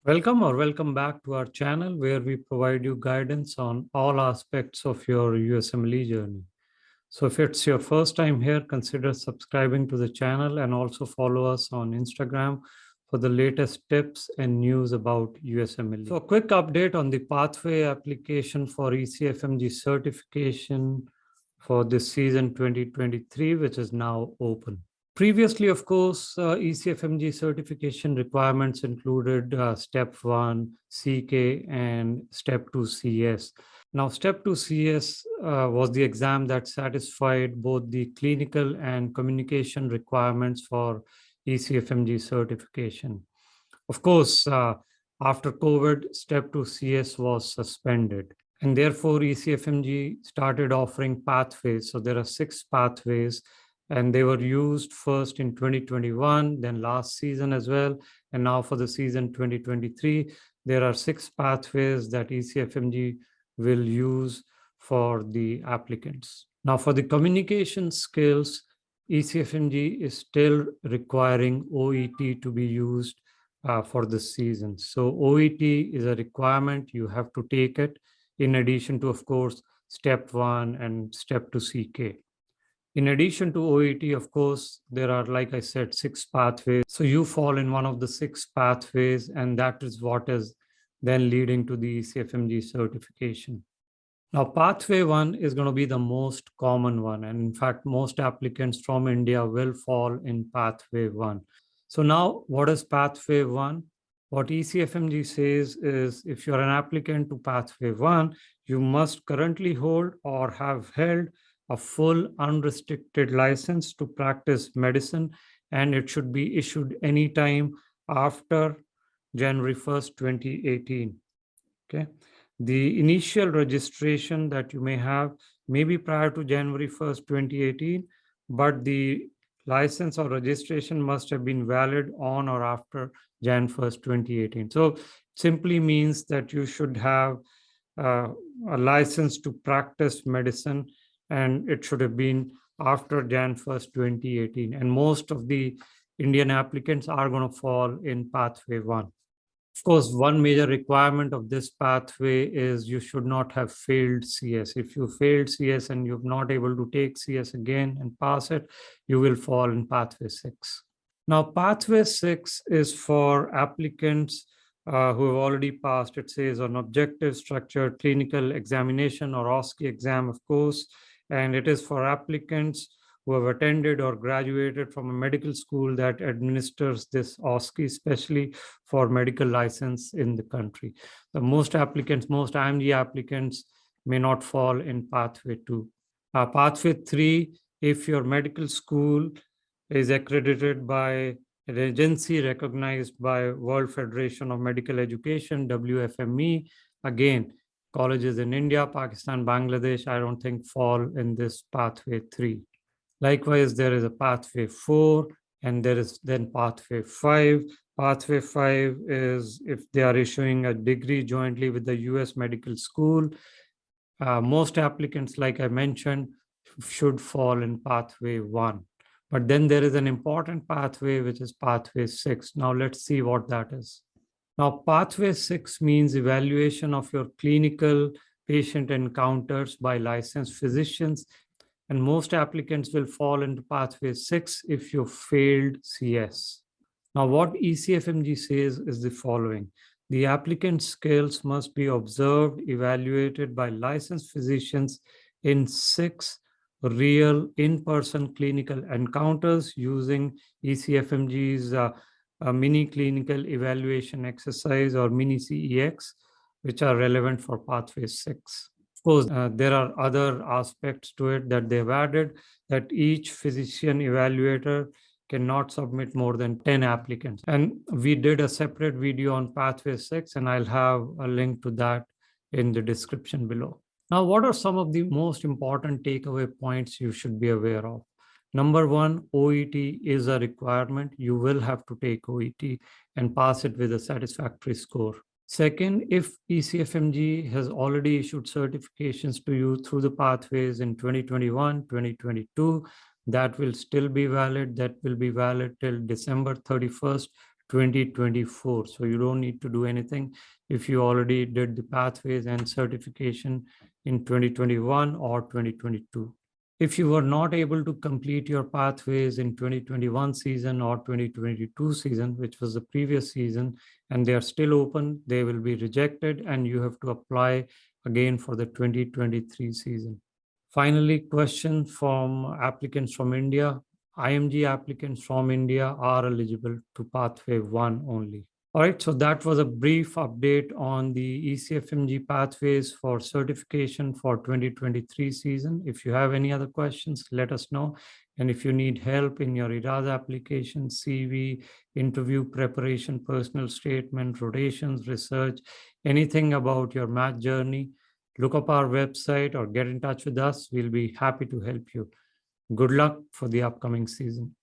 Welcome back to our channel where we provide you guidance on all aspects of your USMLE journey. So if it's your first time here, consider subscribing to the channel and also follow us on Instagram for the latest tips and news about USMLE. So a quick update on the pathway application for ECFMG certification for this season 2023, which is now open. Previously, of course, ECFMG certification requirements included Step 1, CK, and Step 2, CS. Now, Step 2 CS was the exam that satisfied both the clinical and communication requirements for ECFMG certification. Of course, after COVID, Step 2 CS was suspended. And therefore, ECFMG started offering pathways. So there are 6 pathways, and they were used first in 2021, then last season as well. And now for the season 2023, there are 6 pathways that ECFMG will use for the applicants. Now for the communication skills, ECFMG is still requiring OET to be used for this season. So OET is a requirement, you have to take it in addition to, of course, Step 1 and Step 2 CK. In addition to OET, of course, there are, like I said, 6 pathways. So you fall in one of the 6 pathways, and that is what is then leading to the ECFMG certification. Now, pathway 1 is going to be the most common one. And in fact, most applicants from India will fall in pathway 1. So now, what is pathway 1? What ECFMG says is if you're an applicant to pathway 1, you must currently hold or have held a full unrestricted license to practice medicine, and it should be issued anytime after January 1st, 2018. Okay. The initial registration that you may have may be prior to January 1st, 2018, but the license or registration must have been valid on or after Jan 1st, 2018. So simply means that you should have a license to practice medicine, and it should have been after Jan 1st, 2018. And most of the Indian applicants are going to fall in pathway 1. Of course, one major requirement of this pathway is you should not have failed CS. If you failed CS and you're not able to take CS again and pass it, you will fall in pathway 6. Now, pathway 6 is for applicants who have already passed, it says, an objective structured clinical examination or OSCE exam, of course, and it is for applicants who have attended or graduated from a medical school that administers this OSCE, especially for medical license in the country. The most applicants, most IMG applicants may not fall in pathway 2. Pathway 3, if your medical school is accredited by an agency recognized by World Federation of Medical Education, WFME, again, colleges in India, Pakistan, Bangladesh, I don't think fall in this pathway 3. Likewise, there is a pathway 4, and there is then pathway 5. Pathway 5 is if they are issuing a degree jointly with the US Medical School. Most applicants, like I mentioned, should fall in pathway 1. But then there is an important pathway, which is pathway 6. Now let's see what that is. Now, pathway 6 means evaluation of your clinical patient encounters by licensed physicians, and most applicants will fall into pathway 6 if you failed CS. Now, what ECFMG says is the following. The applicant's skills must be observed, evaluated by licensed physicians in 6 real in-person clinical encounters using ECFMG's a mini clinical evaluation exercise or mini CEX, which are relevant for pathway 6. Of course, there are other aspects to it that they've added, that each physician evaluator cannot submit more than 10 applicants. And we did a separate video on pathway 6, and I'll have a link to that in the description below. Now, what are some of the most important takeaway points you should be aware of? Number 1, OET is a requirement. You will have to take OET and pass it with a satisfactory score. Second, if ECFMG has already issued certifications to you through the pathways in 2021, 2022, that will still be valid. That will be valid till December 31st, 2024. So you don't need to do anything if you already did the pathways and certification in 2021 or 2022. If you were not able to complete your pathways in 2021 season or 2022 season, which was the previous season, and they are still open, they will be rejected and you have to apply again for the 2023 season. Finally, question from applicants from India. IMG applicants from India are eligible to Pathway 1 only. All right, so that was a brief update on the ECFMG pathways for certification for 2023 season. If you have any other questions, let us know. And if you need help in your ERAS application, CV, interview preparation, personal statement, rotations, research, anything about your math journey, look up our website or get in touch with us. We'll be happy to help you. Good luck for the upcoming season.